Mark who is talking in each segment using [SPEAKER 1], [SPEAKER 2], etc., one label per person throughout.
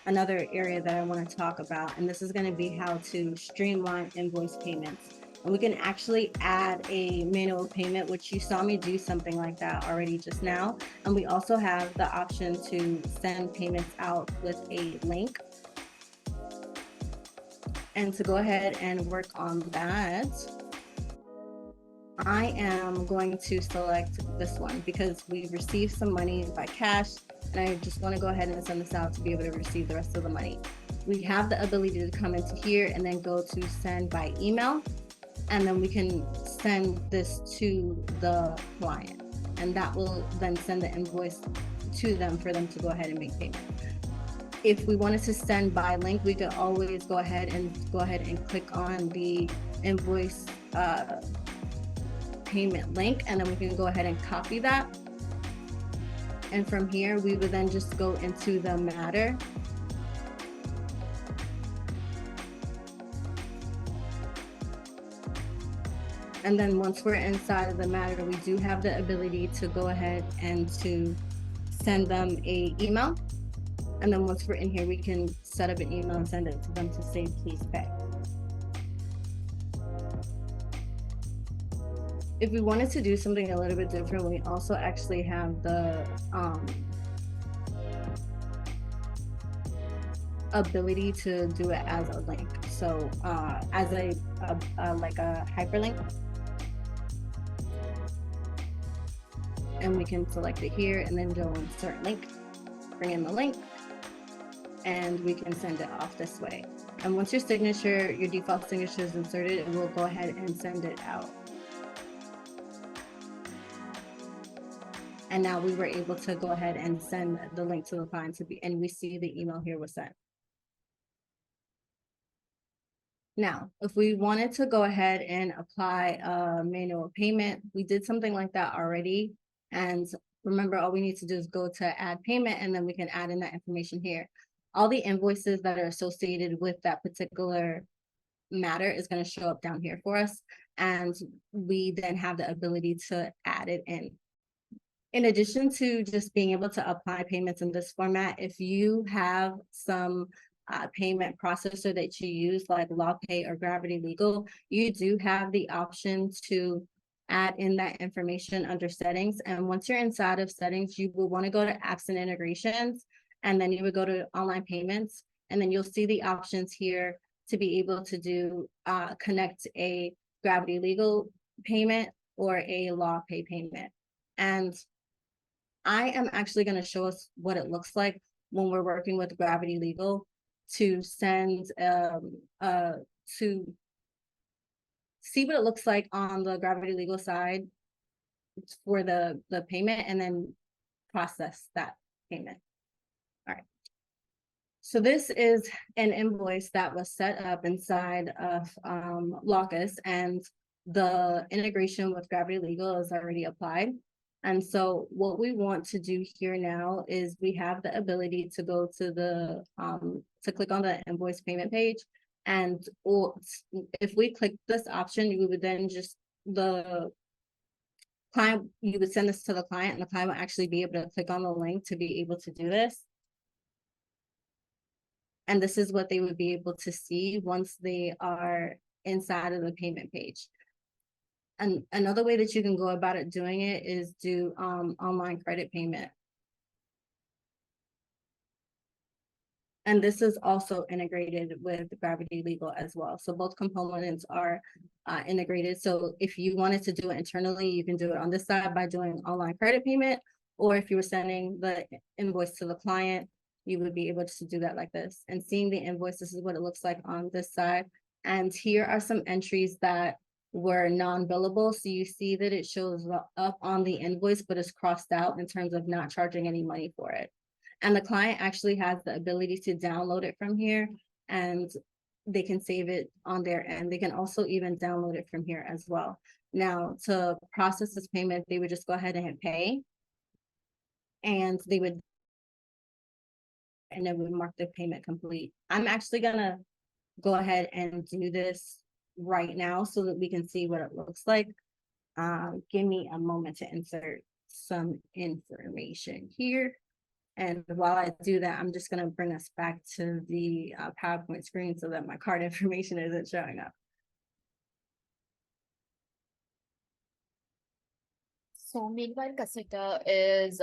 [SPEAKER 1] Another area that I want to talk about, and this is going to be how to streamline invoice payments. And we can actually add a manual payment, which you saw me do something like that already just now. And we also have the option to send payments out with a link. And to go ahead and work on that, I am going to select this one because we received some money by cash, and I just want to go ahead and send this out to be able to receive the rest of the money. We have the ability to come into here and then go to send by email, and then we can send this to the client, and that will then send the invoice to them for them to go ahead and make payment. If we wanted to send by link, we could always go ahead and click on the invoice payment link, and then we can go ahead and copy that. And from here, we would then just go into the matter. And then once we're inside of the matter, we do have the ability to go ahead and to send them a email. And then once we're in here, we can set up an email and send it to them to say, please pay. If we wanted to do something a little bit different, we also actually have the ability to do it as a link. So as like a hyperlink. And we can select it here and then go insert link, bring in the link, and we can send it off this way. And once your default signature is inserted, it will go ahead and send it out. And now we were able to go ahead and send the link to the client and we see the email here was sent. Now, if we wanted to go ahead and apply a manual payment, we did something like that already. And remember, all we need to do is go to add payment, and then we can add in that information here. All the invoices that are associated with that particular matter is going to show up down here for us. And we then have the ability to add it in. In addition to just being able to apply payments in this format, if you have some payment processor that you use like Lawpay or Gravity Legal, you do have the option to add in that information under settings. And once you're inside of settings, you will want to go to apps and integrations, and then you would go to online payments, and then you'll see the options here to be able to do connect a Gravity Legal payment or a Lawpay payment. And I am actually going to show us what it looks like when we're working with Gravity Legal to send to see what it looks like on the Gravity Legal side for the payment, and then process that payment. All right. So this is an invoice that was set up inside of Lawcus, and the integration with Gravity Legal is already applied. And so what we want to do here now is we have the ability to go to the to click on the invoice payment page, and if we click this option, you would then just you would send this to the client, and the client will actually be able to click on the link to be able to do this. And this is what they would be able to see once they are inside of the payment page. And another way that you can go about it doing it is do online credit payment. And this is also integrated with Gravity Legal as well. So both components are integrated. So if you wanted to do it internally, you can do it on this side by doing online credit payment, or if you were sending the invoice to the client, you would be able to do that like this. And seeing the invoice, this is what it looks like on this side. And here are some entries that were non-billable. So you see that it shows up on the invoice, but it's crossed out in terms of not charging any money for it. And the client actually has the ability to download it from here, and they can save it on their end. They can also even download it from here as well. Now, to process this payment, they would just go ahead and hit pay, and they would, and it would mark the payment complete. I'm actually gonna go ahead and do this right now so that we can see what it looks like. Give me a moment to insert some information here. And while I do that, I'm just going to bring us back to the PowerPoint screen so that my card information isn't showing up.
[SPEAKER 2] So meanwhile, Casita is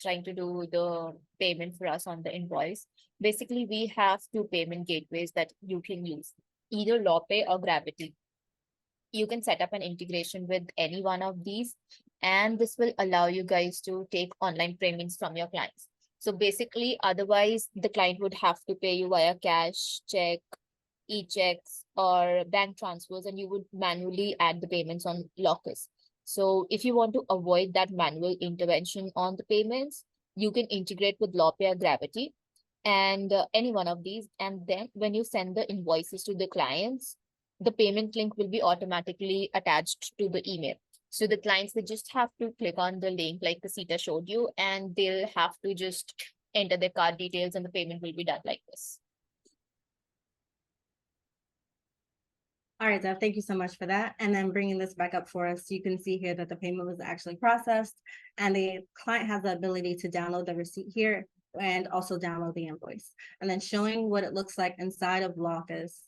[SPEAKER 2] trying to do the payment for us on the invoice. Basically, we have two payment gateways that you can use, either LawPay or Gravity. You can set up an integration with any one of these, and this will allow you guys to take online payments from your clients. So basically, otherwise, the client would have to pay you via cash, check, e-checks, or bank transfers, and you would manually add the payments on Lawcus. So if you want to avoid that manual intervention on the payments, you can integrate with LawPay or Gravity and any one of these. And then when you send the invoices to the clients, the payment link will be automatically attached to the email. So the clients, they just have to click on the link like Casita showed you, and they'll have to just enter their card details and the payment will be done like this.
[SPEAKER 1] All right, Deb, thank you so much for that. And then bringing this back up for us, you can see here that the payment was actually processed and the client has the ability to download the receipt here and also download the invoice. And then showing what it looks like inside of Lawcus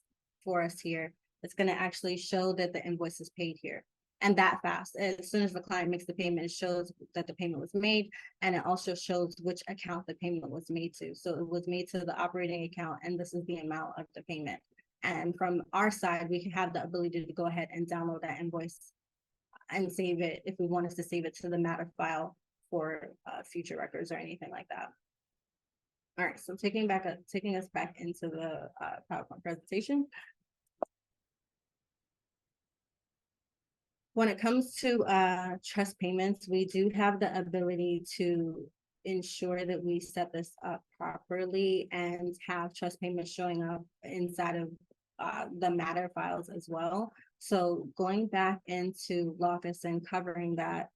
[SPEAKER 1] for us here, it's going to actually show that the invoice is paid here. And that fast. As soon as the client makes the payment, it shows that the payment was made, and it also shows which account the payment was made to. So it was made to the operating account, and this is the amount of the payment. And from our side, we have the ability to go ahead and download that invoice and save it if we want us to save it to the matter file for future records or anything like that. All right, so taking us back into the PowerPoint presentation. When it comes to trust payments, we do have the ability to ensure that we set this up properly and have trust payments showing up inside of the matter files as well. So going back into Lawcus and covering that.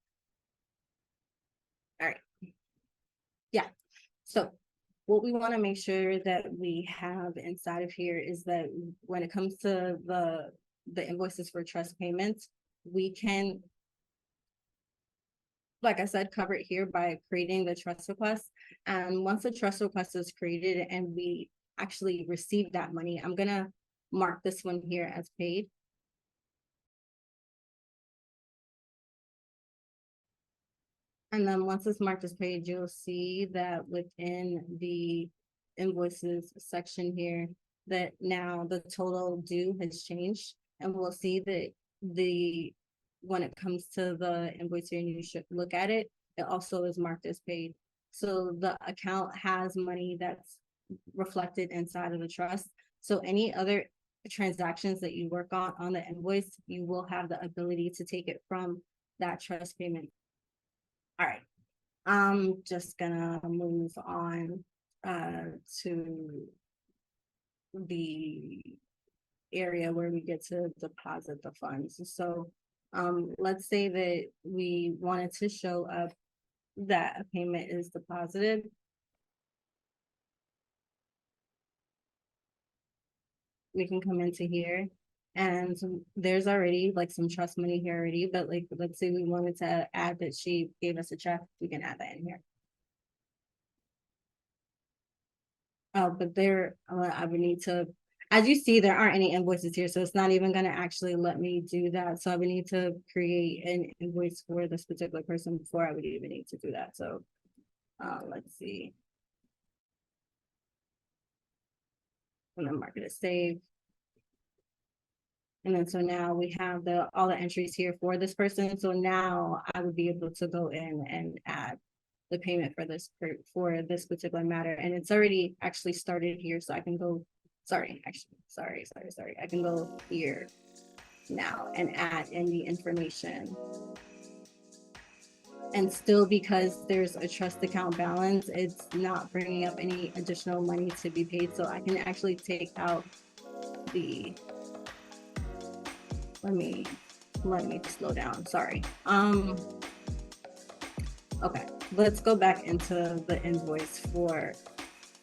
[SPEAKER 1] All right. Yeah. So what we want to make sure that we have inside of here is that when it comes to the invoices for trust payments, we can, like I said, cover it here by creating the trust request. And once the trust request is created and we actually receive that money, I'm gonna mark this one here as paid. And then once it's marked as paid, you'll see that within the invoices section here, that now the total due has changed. And we'll see that when it comes to the invoice here and you should look at it, it also is marked as paid. So the account has money that's reflected inside of the trust. So any other transactions that you work on the invoice, you will have the ability to take it from that trust payment. All right, I'm just gonna move on to the area where we get to deposit the funds. So let's say that we wanted to show up that a payment is deposited. We can come into here and there's already like some trust money here already, but like, let's say we wanted to add that she gave us a check, we can add that in here. Oh, but there, I would need to, as you see, there aren't any invoices here, so it's not even gonna actually let me do that. So I would need to create an invoice for this particular person before I would even need to do that. So let's see. I'm gonna mark it as saved. And then so now we have all the entries here for this person. So now I would be able to go in and add the payment for this particular matter. And it's already actually started here. So I can go, sorry. I can go here now and add in the information. And still, because there's a trust account balance, it's not bringing up any additional money to be paid. So I can actually take out the, let me slow down, sorry. Okay, let's go back into the invoice for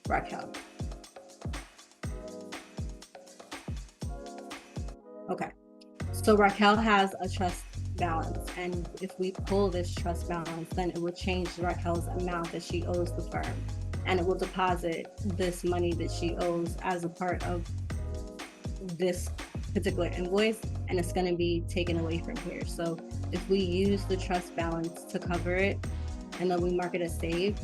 [SPEAKER 1] Raquel. Okay, So Raquel has a trust balance, and if we pull this trust balance, then it will change Raquel's amount that she owes the firm. And it will deposit this money that she owes as a part of this particular invoice, and it's gonna be taken away from here. So if we use the trust balance to cover it, and then we mark it as saved,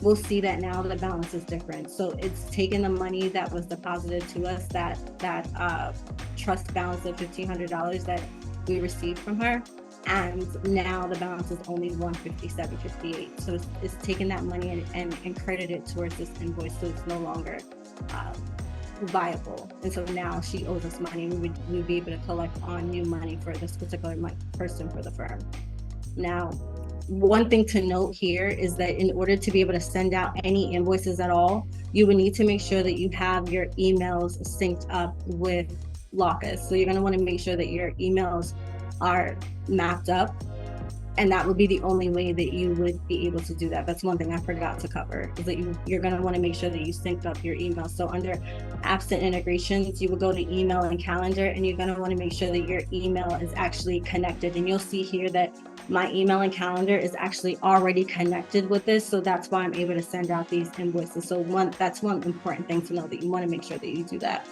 [SPEAKER 1] we'll see that now the balance is different. So it's taken the money that was deposited to us, that trust balance of $1,500 that we received from her, and now the balance is only $157.58. So it's taken that money and credited it towards this invoice, so it's no longer viable. And so now she owes us money. We'd be able to collect on new money for this particular person for the firm. Now, one thing to note here is that in order to be able to send out any invoices at all, you would need to make sure that you have your emails synced up with Lawcus. So you're going to want to make sure that your emails are mapped up, and that would be the only way that you would be able to do that. That's one thing I forgot to cover, is that you're going to want to make sure that you synced up your email. So under absent integrations, you will go to email and calendar, and you're going to want to make sure that your email is actually connected. And you'll see here that my email and calendar is actually already connected with this. So that's why I'm able to send out these invoices. So that's one important thing to know, that you want to make sure that you do that.